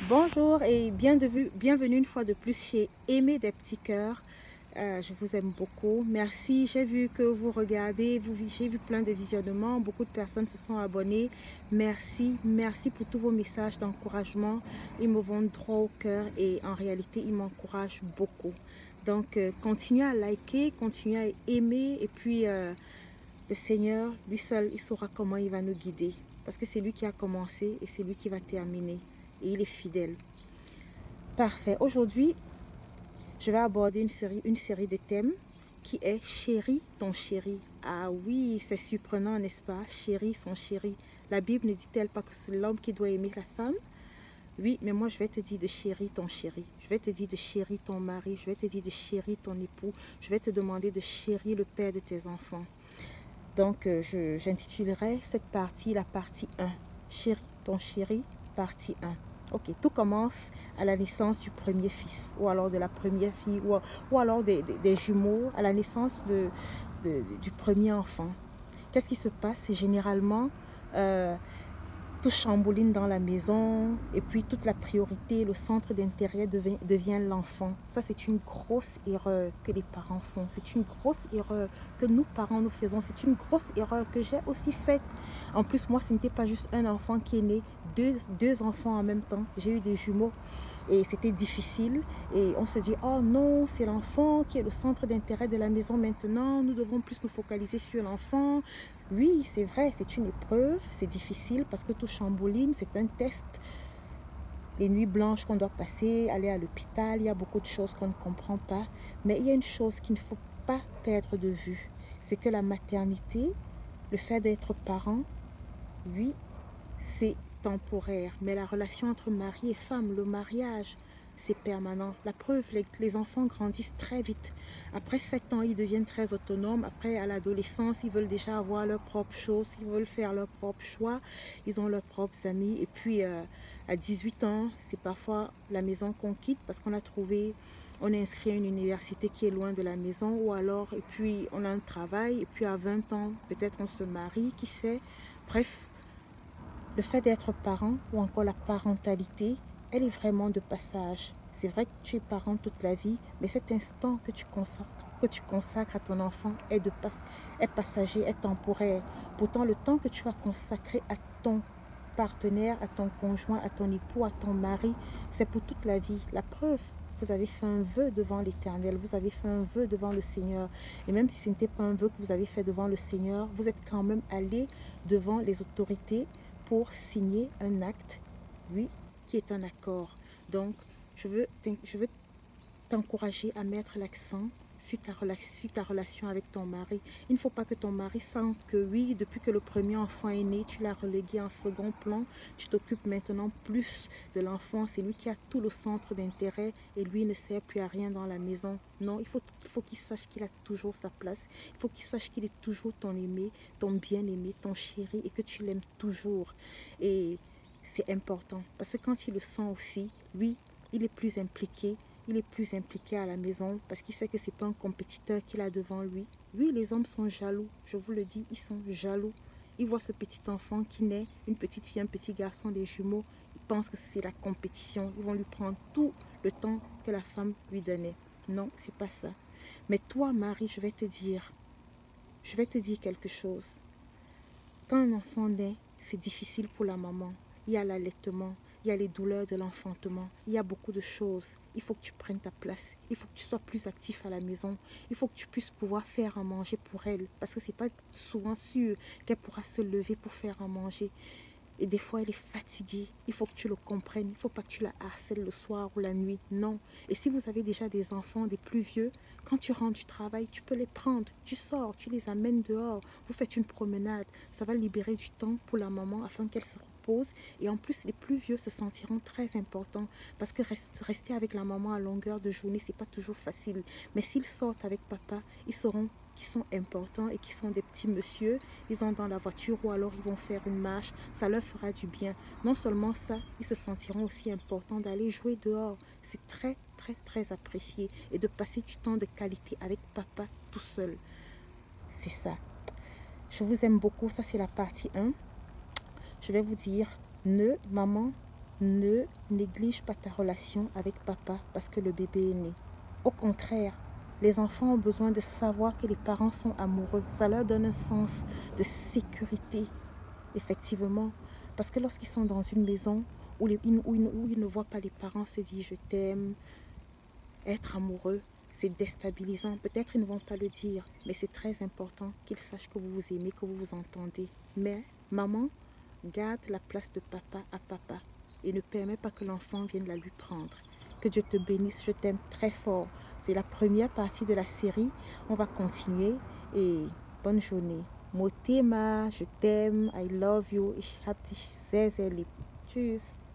Bonjour et bienvenue une fois de plus chez Aimer des petits cœurs. Je vous aime beaucoup. Merci. J'ai vu que vous regardez, j'ai vu plein de visionnements. Beaucoup de personnes se sont abonnées. Merci, merci pour tous vos messages d'encouragement. Ils me vont droit au cœur et en réalité, ils m'encouragent beaucoup. Donc, continuez à liker, continuez à aimer et puis le Seigneur, lui seul, il saura comment il va nous guider. Parce que c'est lui qui a commencé et c'est lui qui va terminer. Et il est fidèle. Parfait. Aujourd'hui, je vais aborder une série de thèmes qui est Chéri, ton chéri. Ah oui, c'est surprenant, n'est-ce pas? Chéri, son chéri. La Bible ne dit-elle pas que c'est l'homme qui doit aimer la femme? Oui, mais moi je vais te dire de chéri ton chéri. Je vais te dire de chéri ton mari. Je vais te dire de chéri ton époux. Je vais te demander de chérir le père de tes enfants. Donc, j'intitulerai cette partie la partie 1. Chéri, ton chéri, partie 1. Ok, tout commence à la naissance du premier fils, ou alors de la première fille, ou alors des jumeaux, à la naissance du premier enfant. Qu'est-ce qui se passe? C'est généralement tout chambouline dans la maison et puis toute la priorité, le centre d'intérêt devient l'enfant. Ça, c'est une grosse erreur que les parents font. C'est une grosse erreur que nous, parents, nous faisons. C'est une grosse erreur que j'ai aussi faite. En plus, moi, ce n'était pas juste un enfant qui est né, deux enfants en même temps. J'ai eu des jumeaux et c'était difficile. Et on se dit, oh non, c'est l'enfant qui est le centre d'intérêt de la maison maintenant. Nous devons plus nous focaliser sur l'enfant. Oui, c'est vrai, c'est une épreuve, c'est difficile parce que tout chambouline, c'est un test. Les nuits blanches qu'on doit passer, aller à l'hôpital, il y a beaucoup de choses qu'on ne comprend pas. Mais il y a une chose qu'il ne faut pas perdre de vue, c'est que la maternité, le fait d'être parent, oui, c'est temporaire. Mais la relation entre mari et femme, le mariage, c'est permanent. La preuve, les enfants grandissent très vite. Après 7 ans, ils deviennent très autonomes. Après, à l'adolescence, ils veulent déjà avoir leurs propres choses. Ils veulent faire leurs propres choix. Ils ont leurs propres amis. Et puis, à 18 ans, c'est parfois la maison qu'on quitte parce qu'on a trouvé, on est inscrit à une université qui est loin de la maison. Ou alors, et puis, on a un travail. Et puis, à 20 ans, peut-être on se marie, qui sait. Bref, le fait d'être parent ou encore la parentalité, elle est vraiment de passage. C'est vrai que tu es parent toute la vie, mais cet instant que tu consacres à ton enfant est passager, est temporaire. Pourtant, le temps que tu vas consacrer à ton partenaire, à ton conjoint, à ton époux, à ton mari, c'est pour toute la vie. La preuve, vous avez fait un vœu devant l'Éternel, vous avez fait un vœu devant le Seigneur. Et même si ce n'était pas un vœu que vous avez fait devant le Seigneur, vous êtes quand même allé devant les autorités pour signer un acte, oui, qui est un accord. Donc, je veux t'encourager à mettre l'accent sur ta relation avec ton mari. Il ne faut pas que ton mari sente que oui, depuis que le premier enfant est né, tu l'as relégué en second plan, tu t'occupes maintenant plus de l'enfant, c'est lui qui a tout le centre d'intérêt et lui ne sert plus à rien dans la maison. Non, il faut qu'il sache qu'il a toujours sa place, il faut qu'il sache qu'il est toujours ton aimé, ton bien-aimé, ton chéri et que tu l'aimes toujours. Et c'est important parce que quand il le sent aussi, lui, il est plus impliqué, il est plus impliqué à la maison parce qu'il sait que c'est pas un compétiteur qu'il a devant lui. Oui, les hommes sont jaloux, je vous le dis, ils sont jaloux. Ils voient ce petit enfant qui naît, une petite fille, un petit garçon, des jumeaux. Ils pensent que c'est la compétition. Ils vont lui prendre tout le temps que la femme lui donnait. Non, c'est pas ça. Mais toi, Marie, je vais te dire quelque chose. Quand un enfant naît, c'est difficile pour la maman. Il y a l'allaitement, il y a les douleurs de l'enfantement, il y a beaucoup de choses. Il faut que tu prennes ta place, il faut que tu sois plus actif à la maison, il faut que tu puisses pouvoir faire à manger pour elle, parce que c'est pas souvent sûr qu'elle pourra se lever pour faire à manger. Et des fois, elle est fatiguée. Il faut que tu le comprennes. Il ne faut pas que tu la harcèles le soir ou la nuit. Non. Et si vous avez déjà des enfants, des plus vieux, quand tu rentres du travail, tu peux les prendre. Tu sors, tu les amènes dehors. Vous faites une promenade. Ça va libérer du temps pour la maman afin qu'elle se repose. Et en plus, les plus vieux se sentiront très importants. Parce que rester avec la maman à longueur de journée, c'est pas toujours facile. Mais s'ils sortent avec papa, ils sauront qui sont importants et qui sont des petits messieurs, ils entrent dans la voiture ou alors ils vont faire une marche, ça leur fera du bien. Non seulement ça, ils se sentiront aussi importants d'aller jouer dehors. C'est très, très, très apprécié. Et de passer du temps de qualité avec papa tout seul. C'est ça. Je vous aime beaucoup. Ça, c'est la partie 1. Je vais vous dire, maman, Ne néglige pas ta relation avec papa parce que le bébé est né. Au contraire, les enfants ont besoin de savoir que les parents sont amoureux. Ça leur donne un sens de sécurité, effectivement. Parce que lorsqu'ils sont dans une maison où ils ne voient pas les parents se dire je t'aime, être amoureux, c'est déstabilisant. Peut-être ils ne vont pas le dire, mais c'est très important qu'ils sachent que vous vous aimez, que vous vous entendez. Mais maman, garde la place de papa à papa et ne permets pas que l'enfant vienne la lui prendre. Que Dieu te bénisse, je t'aime très fort. C'est la première partie de la série. On va continuer et bonne journée. Motema, je t'aime, I love you, ich hab dich sehr, sehr lieb. Tschüss.